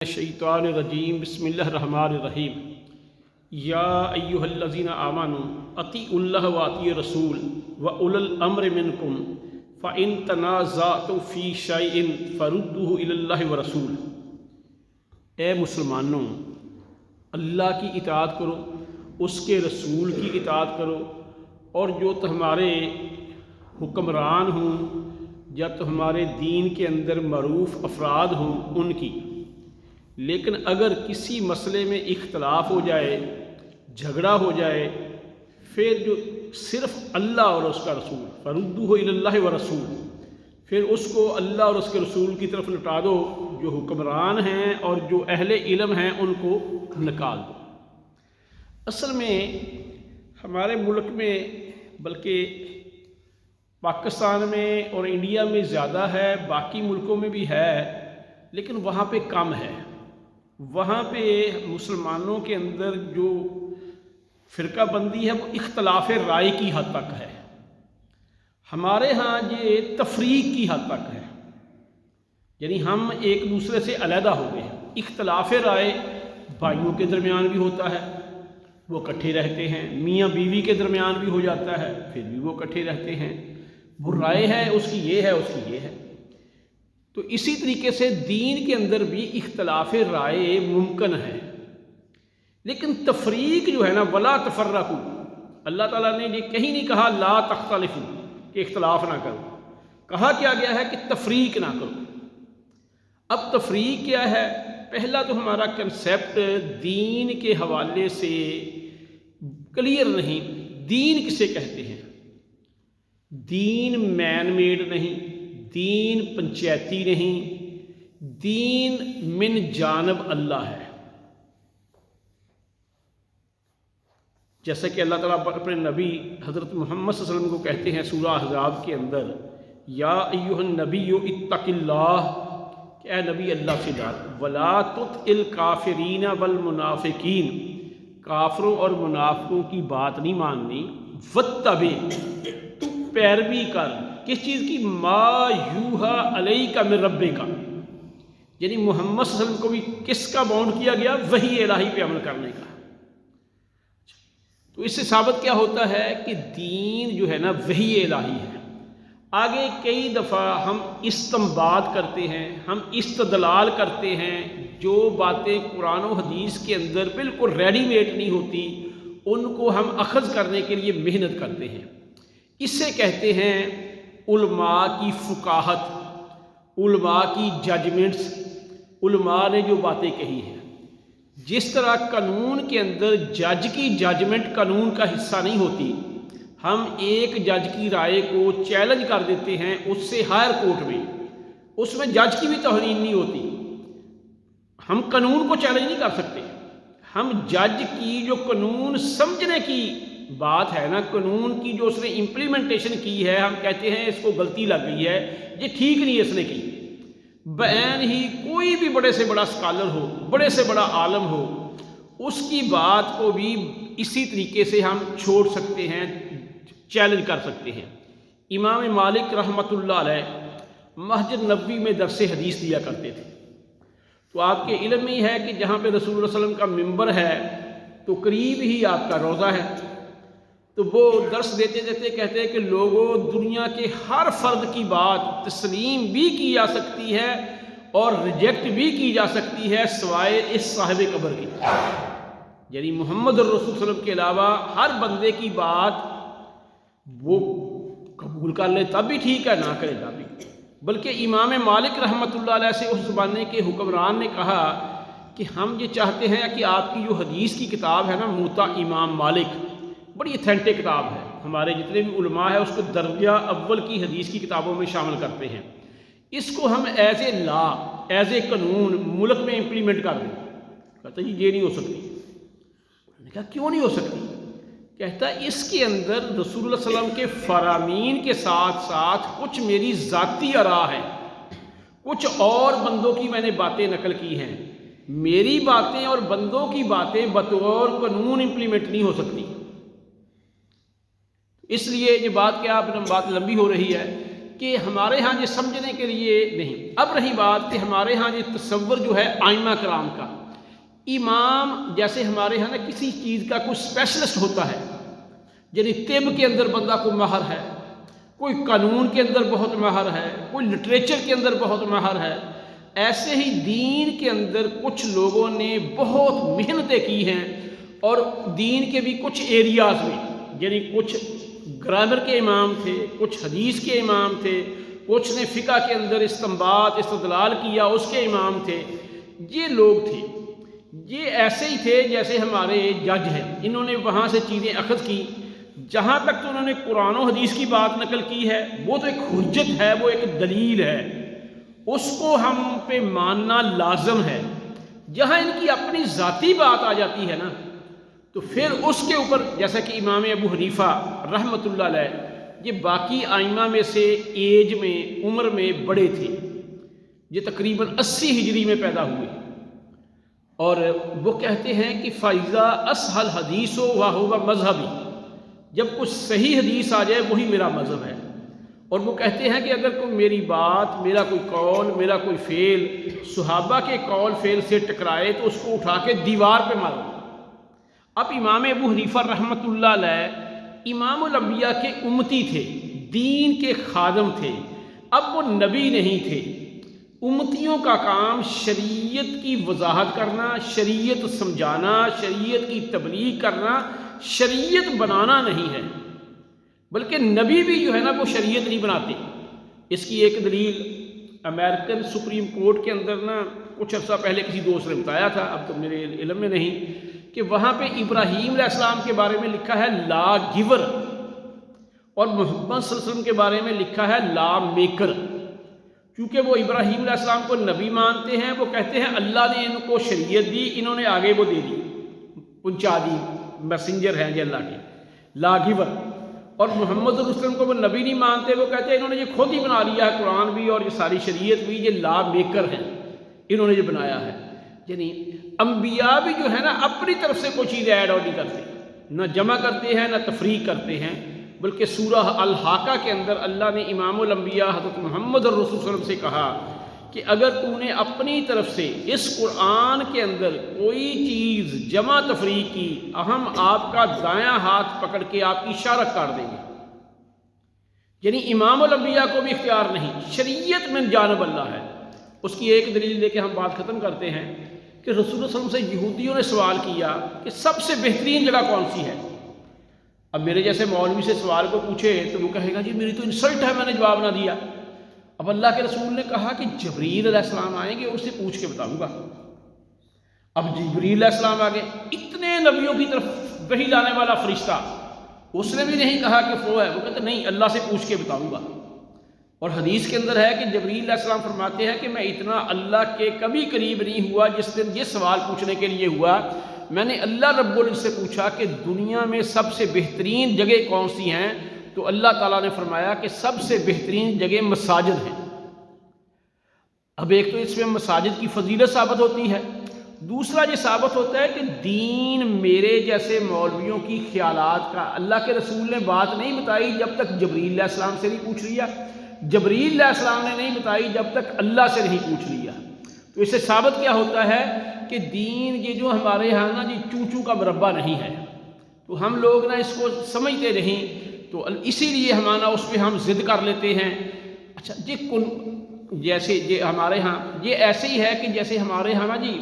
الشیطان الرجیم بسم اللہ الرحمن الرحیم یا ایھا الذین آمنوا اطیعوا اللہ واطیعوا الرسول واولی الامر منکم فإن تنازعتم فی شیء فردوہ الی اللہ والرسول۔ اے مسلمانوں، اللہ کی اطاعت کرو، اس کے رسول کی اطاعت کرو، اور جو تمہارے حکمران ہوں یا تمہارے دین کے اندر معروف افراد ہوں ان کی۔ لیکن اگر کسی مسئلے میں اختلاف ہو جائے، جھگڑا ہو جائے، پھر جو صرف اللہ اور اس کا رسول، فردوہ الی اللہ والرسول، پھر اس کو اللہ اور اس کے رسول کی طرف لٹا دو، جو حکمران ہیں اور جو اہل علم ہیں ان کو نکال دو۔ اصل میں ہمارے ملک میں، بلکہ پاکستان میں اور انڈیا میں زیادہ ہے، باقی ملکوں میں بھی ہے، لیکن وہاں پہ کم ہے۔ وہاں پہ مسلمانوں کے اندر جو فرقہ بندی ہے وہ اختلاف رائے کی حد تک ہے۔ ہمارے ہاں یہ تفریق کی حد تک ہے، یعنی ہم ایک دوسرے سے علیحدہ ہو گئے ہیں۔ اختلاف رائے بھائیوں کے درمیان بھی ہوتا ہے، وہ اکٹھے رہتے ہیں، میاں بیوی کے درمیان بھی ہو جاتا ہے، پھر بھی وہ اکٹھے رہتے ہیں۔ وہ رائے ہے اس کی یہ ہے، اس کی یہ ہے۔ تو اسی طریقے سے دین کے اندر بھی اختلاف رائے ممکن ہے، لیکن تفریق جو ہے نا، ولا تفرقوا، اللہ تعالیٰ نے یہ کہیں نہیں کہا لا تختلفوا کہ اختلاف نہ کرو، کہا کیا گیا ہے کہ تفریق نہ کرو۔ اب تفریق کیا ہے؟ پہلا تو ہمارا کنسیپٹ دین کے حوالے سے کلیئر نہیں۔ دین کسے کہتے ہیں؟ دین مین میڈ نہیں، دین پنچایتی نہیں، دین من جانب اللہ ہے۔ جیسا کہ اللہ تعالیٰ اپنے نبی حضرت محمد صلی اللہ علیہ وسلم کو کہتے ہیں سورہ احزاب کے اندر، یا ایھا النبی اتق اللہ، کہ اے نبی اللہ سے ڈر، ولا تطع الکافرین والمنافقین، کافروں اور منافقوں کی بات نہیں ماننی، واتبع، تو پیروی کر، کس چیز کی؟ ما یوحی الیک من ربک، یعنی محمد صلی اللہ علیہ وسلم کو بھی کس کا باؤنڈ کیا گیا؟ وحی الہی پہ عمل کرنے کا۔ تو اس سے ثابت کیا ہوتا ہے کہ دین جو ہے نا وحی الہی ہے۔ آگے کئی دفعہ ہم استنباط کرتے ہیں، ہم استدلال کرتے ہیں، جو باتیں قرآن و حدیث کے اندر بالکل ریڈی میڈ نہیں ہوتی ان کو ہم اخذ کرنے کے لیے محنت کرتے ہیں۔ اس سے کہتے ہیں علماء کی فقاہت، علماء کی ججمنٹس، علماء نے جو باتیں کہی ہیں۔ جس طرح قانون کے اندر جج کی ججمنٹ قانون کا حصہ نہیں ہوتی، ہم ایک جج کی رائے کو چیلنج کر دیتے ہیں اس سے ہائر کورٹ میں، اس میں جج کی بھی توہین نہیں ہوتی، ہم قانون کو چیلنج نہیں کر سکتے۔ ہم جج کی جو قانون سمجھنے کی بات ہے نا، قانون کی جو اس نے امپلیمنٹیشن کی ہے، ہم کہتے ہیں اس کو غلطی لگ گئی ہے، یہ ٹھیک نہیں ہے اس نے کی۔ بعین ہی کوئی بھی بڑے سے بڑا اسکالر ہو، بڑے سے بڑا عالم ہو، اس کی بات کو بھی اسی طریقے سے ہم چھوڑ سکتے ہیں، چیلنج کر سکتے ہیں۔ امام مالک رحمۃ اللہ علیہ مسجد نبوی میں درس حدیث دیا کرتے تھے۔ تو آپ کے علم میں ہی ہے کہ جہاں پہ رسول اللہ صلی اللہ علیہ وسلم کا ممبر ہے تو قریب ہی آپ کا روضہ ہے۔ تو وہ درس دیتے دیتے کہتے ہیں کہ لوگوں، دنیا کے ہر فرد کی بات تسلیم بھی کی جا سکتی ہے اور ریجیکٹ بھی کی جا سکتی ہے سوائے اس صاحب قبر کی، یعنی محمد الرسول صلی اللہ علیہ وسلم کے علاوہ ہر بندے کی بات وہ قبول کر لے تب بھی ٹھیک ہے، نہ کرے تب بھی۔ بلکہ امام مالک رحمۃ اللہ علیہ سے اس زمانے کے حکمران نے کہا کہ ہم یہ چاہتے ہیں کہ آپ کی جو حدیث کی کتاب ہے نا، موطا امام مالک، بڑی اتھینٹک کتاب ہے، ہمارے جتنے بھی علماء ہیں اس کو درجہ اول کی حدیث کی کتابوں میں شامل کرتے ہیں، اس کو ہم as a law, as a قانون ملک میں امپلیمنٹ کر دیں۔ کہتا جی یہ نہیں ہو سکتی۔ میں نے کہا کیوں نہیں ہو سکتی؟ کہتا اس کے اندر رسول اللہ صلی اللہ علیہ وسلم کے فرامین کے ساتھ ساتھ کچھ میری ذاتی آراء ہے، کچھ اور بندوں کی میں نے باتیں نقل کی ہیں، میری باتیں اور بندوں کی باتیں بطور قانون امپلیمنٹ نہیں ہو سکتی۔ اس لیے یہ بات کیا بات لمبی ہو رہی ہے کہ ہمارے ہاں یہ سمجھنے کے لیے نہیں۔ اب رہی بات کہ ہمارے ہاں یہ تصور جو ہے آئمہ کرام کا، امام جیسے ہمارے ہاں نا کسی چیز کا کوئی اسپیشلسٹ ہوتا ہے، یعنی طب کے اندر بندہ کو ماہر ہے، کوئی قانون کے اندر بہت ماہر ہے، کوئی لٹریچر کے اندر بہت ماہر ہے، ایسے ہی دین کے اندر کچھ لوگوں نے بہت محنتیں کی ہیں، اور دین کے بھی کچھ ایریاز میں، یعنی کچھ گرامر کے امام تھے، کچھ حدیث کے امام تھے، کچھ نے فقہ کے اندر استنباط استدلال کیا اس کے امام تھے۔ یہ لوگ تھے، یہ ایسے ہی تھے جیسے ہمارے جج ہیں، انہوں نے وہاں سے چیزیں اخذ کی، جہاں تک تو انہوں نے قرآن و حدیث کی بات نقل کی ہے وہ تو ایک حجت ہے، وہ ایک دلیل ہے، اس کو ہم پہ ماننا لازم ہے۔ جہاں ان کی اپنی ذاتی بات آ جاتی ہے نا، تو پھر اس کے اوپر، جیسا کہ امام ابو حنیفہ رحمۃ اللہ علیہ، یہ باقی آئمہ میں سے ایج میں، عمر میں بڑے تھے، یہ تقریباً 80 ہجری میں پیدا ہوئے، اور وہ کہتے ہیں کہ فَإِذَا أَصْحَ الْحَدِيثُ وَهُوَ مذہبی، جب کچھ صحیح حدیث آ جائے وہی میرا مذہب ہے۔ اور وہ کہتے ہیں کہ اگر کوئی میری بات، میرا کوئی قول، میرا کوئی فعل صحابہ کے قول فعل سے ٹکرائے تو اس کو اٹھا کے دیوار پہ مارو۔ اب امام ابو حنیفہ رحمۃ اللہ علیہ امام الانبیاء کے امتی تھے، دین کے خادم تھے، اب وہ نبی نہیں تھے۔ امتیوں کا کام شریعت کی وضاحت کرنا، شریعت سمجھانا، شریعت کی تبلیغ کرنا، شریعت بنانا نہیں ہے، بلکہ نبی بھی جو ہے نا وہ شریعت نہیں بناتے۔ اس کی ایک دلیل امریکن سپریم کورٹ کے اندر نا کچھ عرصہ پہلے کسی دوست نے بتایا تھا، اب تو میرے علم میں نہیں، کہ وہاں پہ ابراہیم علیہ السلام کے بارے میں لکھا ہے لا گیور، اور محمد صلی اللہ علیہ وسلم کے بارے میں لکھا ہے لا میکر۔ کیونکہ وہ ابراہیم علیہ السلام کو نبی مانتے ہیں، وہ کہتے ہیں اللہ نے ان کو شریعت دی، انہوں نے آگے وہ دے دی، پہنچا دی، میسنجر ہیں یہ اللہ کے، لا گیور۔ اور محمد صلی اللہ علیہ وسلم کو وہ نبی نہیں مانتے، وہ کہتے ہیں انہوں نے یہ خود ہی بنا لیا ہے، قرآن بھی اور یہ ساری شریعت بھی، یہ لا میکر ہیں، انہوں نے یہ بنایا ہے۔ یعنی انبیاء بھی جو ہے نا اپنی طرف سے کوئی چیز ایڈ اور نہیں کرتے، نہ جمع کرتے ہیں نہ تفریق کرتے ہیں، بلکہ سورہ الحاقہ کے اندر اللہ نے امام الانبیاء حضرت محمد الرسول صلی اللہ علیہ وسلم سے کہا کہ اگر تو نے اپنی طرف سے اس قرآن کے اندر کوئی چیز جمع تفریق کی، ہم آپ کا دایاں ہاتھ پکڑ کے آپ کی شارک کاٹ دیں گے۔ یعنی امام الانبیاء کو بھی اختیار نہیں، شریعت من جانب اللہ ہے۔ اس کی ایک دلیل دے کے ہم بات ختم کرتے ہیں کہ رسول اللہ صلی اللہ علیہ وسلم سے یہودیوں نے سوال کیا کہ سب سے بہترین جگہ کون سی ہے۔ اب میرے جیسے مولوی سے سوال کو پوچھے تو وہ کہے گا جی میری تو انسلٹ ہے، میں نے جواب نہ دیا۔ اب اللہ کے رسول نے کہا کہ جبریل علیہ السلام آئیں گے، اس سے پوچھ کے بتاؤں گا۔ اب جبریل علیہ السلام آگے، اتنے نبیوں کی طرف وحی لانے والا فرشتہ، اس نے بھی نہیں کہا کہ وہ ہے، وہ کہتے نہیں اللہ سے پوچھ کے بتاؤں گا۔ اور حدیث کے اندر ہے کہ جبریل علیہ السلام فرماتے ہیں کہ میں اتنا اللہ کے کبھی قریب نہیں ہوا جس دن یہ سوال پوچھنے کے لیے ہوا۔ میں نے اللہ رب العزت سے پوچھا کہ دنیا میں سب سے بہترین جگہ کون سی ہیں، تو اللہ تعالیٰ نے فرمایا کہ سب سے بہترین جگہ مساجد ہیں۔ اب ایک تو اس میں مساجد کی فضیلت ثابت ہوتی ہے، دوسرا یہ ثابت ہوتا ہے کہ دین میرے جیسے مولویوں کی خیالات کا اللہ کے رسول نے بات نہیں بتائی جب تک جبریل علیہ السلام سے نہیں پوچھ لیا، جبریل علیہ السلام نے نہیں بتائی جب تک اللہ سے نہیں پوچھ لیا۔ تو اس سے ثابت کیا ہوتا ہے کہ دین یہ جو ہمارے ہاں نا جی چونچو کا مربع نہیں ہے، تو ہم لوگ نا اس کو سمجھتے نہیں، تو اسی لیے ہمارا اس پہ ہم ضد کر لیتے ہیں۔ اچھا جیسے یہ ہمارے ہاں یہ ایسے ہی ہے کہ جیسے ہمارے ہاں نا جی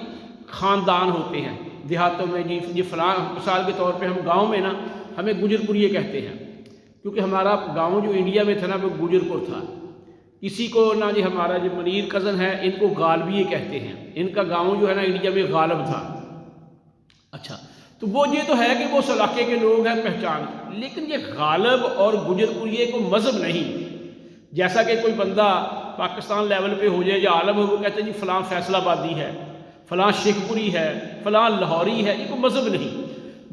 خاندان ہوتے ہیں دیہاتوں میں، جی فلاں مثال کے طور پہ ہم گاؤں میں نا ہمیں گجر پوریے کہتے ہیں، کیونکہ ہمارا گاؤں جو انڈیا میں تھا نا وہ گجر پور تھا۔ کسی کو نا جی ہمارا جو منیر کزن ہے ان کو غالبیے کہتے ہیں، ان کا گاؤں جو ہے نا انڈیا میں غالب تھا۔ اچھا تو وہ یہ تو ہے کہ وہ اس علاقے کے لوگ ہیں پہچان، لیکن یہ غالب اور گجر پوریے کو مذہب نہیں۔ جیسا کہ کوئی بندہ پاکستان لیول پہ ہو جائے یا عالم ہو، وہ کہتے ہیں جی فلاں فیصل آبادی ہے، فلاں شیخ پوری ہے، فلاں لاہوری ہے، یہ کوئی مذہب نہیں۔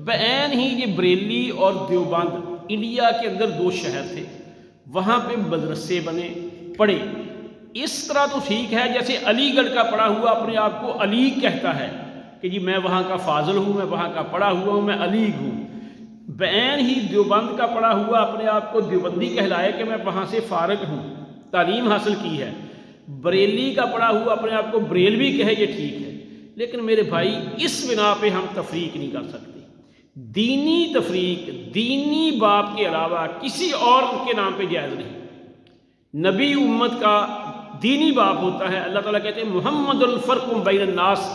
بعین ہی یہ بریلی اور دیوبند انڈیا کے اندر دو شہر تھے، وہاں پہ مدرسے بنے، پڑھے۔ اس طرح تو ٹھیک ہے جیسے علی گڑھ کا پڑھا ہوا اپنے آپ کو علی کہتا ہے کہ جی میں وہاں کا فاضل ہوں، میں وہاں کا پڑھا ہوا ہوں، میں علی ہوں۔ بعین ہی دیوبند کا پڑھا ہوا اپنے آپ کو دیوبندی کہلائے کہ میں وہاں سے فارغ ہوں۔ تعلیم حاصل کی ہے، بریلی کا پڑھا ہوا اپنے آپ کو بریلوی کہے یہ ٹھیک ہے، لیکن میرے بھائی اس بنا پہ ہم تفریق نہیں کر سکتے۔ دینی تفریق دینی باپ کے علاوہ کسی اور کے نام پہ جائز نہیں۔ نبی امت کا دینی باپ ہوتا ہے، اللہ تعالیٰ کہتے ہیں محمد الفرق بین الناس،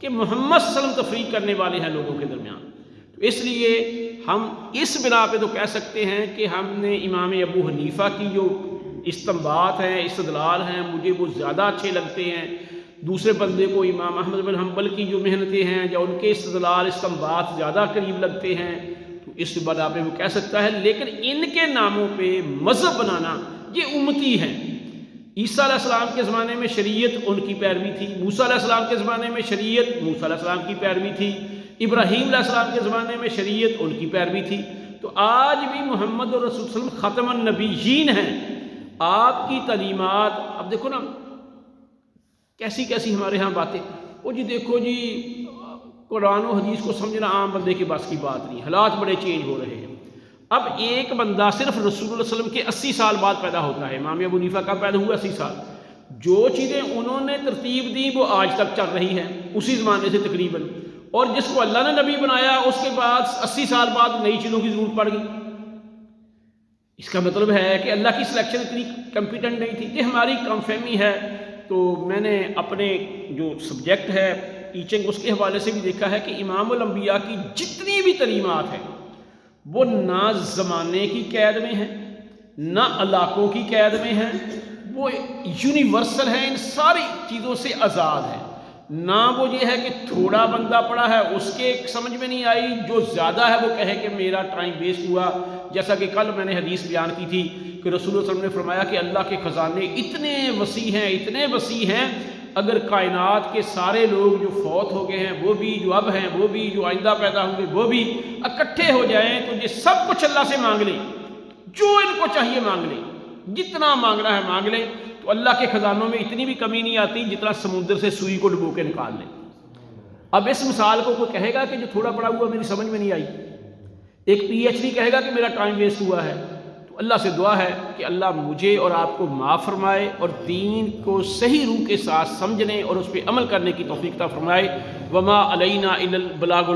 کہ محمد صلی اللہ علیہ وسلم تفریق کرنے والے ہیں لوگوں کے درمیان۔ تو اس لیے ہم اس بنا پہ تو کہہ سکتے ہیں کہ ہم نے امام ابو حنیفہ کی جو استنباط ہیں، استدلال ہیں، مجھے وہ زیادہ اچھے لگتے ہیں، دوسرے بندے کو امام احمد بن حنبل کی جو محنتیں ہیں یا ان کے استدلال استنباط زیادہ قریب لگتے ہیں، تو اس بنا پہ وہ کہہ سکتا ہے۔ لیکن ان کے ناموں پہ مذہب بنانا یہ امتی ہیں۔ عیسیٰ علیہ السلام کے زمانے میں شریعت ان کی پیروی تھی، موسیٰ علیہ السلام کے زمانے میں شریعت موسیٰ علیہ السلام کی پیروی تھی، ابراہیم علیہ السلام کے زمانے میں شریعت ان کی پیروی تھی۔ تو آج بھی محمد الرسول صلی اللہ علیہ وسلم ختم النبیین ہیں، آپ کی تعلیمات۔ اب دیکھو نا کیسی کیسی ہمارے ہاں باتیں، وہ جی دیکھو جی قرآن و حدیث کو سمجھنا عام بندے کے بس کی بات نہیں، حالات بڑے چینج ہو رہے ہیں۔ اب ایک بندہ صرف رسول اللہ صلی اللہ علیہ وسلم کے 80 سال بعد پیدا ہوتا ہے، امام ابو حنیفہ کا پیدا ہوا 80 سال، جو چیزیں انہوں نے ترتیب دی وہ آج تک چل رہی ہیں اسی زمانے سے تقریباً، اور جس کو اللہ نے نبی بنایا اس کے بعد 80 سال بعد نئی چیزوں کی ضرورت پڑ گئی۔ اس کا مطلب ہے کہ اللہ کی سلیکشن اتنی کمپیٹنٹ نہیں تھی۔ یہ ہماری کم فہمی ہے۔ تو میں نے اپنے جو سبجیکٹ ہے ٹیچنگ اس کے حوالے سے بھی دیکھا ہے کہ امام الانبیاء کی جتنی بھی تعلیمات ہیں وہ نہ زمانے کی قید میں ہیں، نہ علاقوں کی قید میں ہیں، وہ یونیورسل ہیں، ان ساری چیزوں سے آزاد ہیں۔ نہ وہ یہ ہے کہ تھوڑا بندہ پڑھا ہے اس کے سمجھ میں نہیں آئی، جو زیادہ ہے وہ کہے کہ میرا ٹائم ویسٹ ہوا۔ جیسا کہ کل میں نے حدیث بیان کی تھی کہ رسول اللہ صلی اللہ علیہ وسلم نے فرمایا کہ اللہ کے خزانے اتنے وسیع ہیں، اتنے وسیع ہیں، اگر کائنات کے سارے لوگ جو فوت ہو گئے ہیں وہ بھی، جو اب ہیں وہ بھی، جو آئندہ پیدا ہوں گے وہ بھی اکٹھے ہو جائیں تو یہ سب کچھ اللہ سے مانگ لیں، جو ان کو چاہیے مانگ لیں، جتنا مانگنا ہے مانگ لیں، تو اللہ کے خزانوں میں اتنی بھی کمی نہیں آتی جتنا سمندر سے سوئی کو ڈبو کے نکال لیں۔ اب اس مثال کو کوئی کہے گا کہ جو تھوڑا پڑا ہوا میری سمجھ میں نہیں آئی، ایک پی ایچ ڈی کہے گا کہ میرا ٹائم ویسٹ ہوا ہے، تو اللہ سے دعا ہے کہ اللہ مجھے اور آپ کو معاف فرمائے اور دین کو صحیح روح کے ساتھ سمجھنے اور اس پہ عمل کرنے کی توفیق عطا فرمائے۔ وما علینا الا البلاغ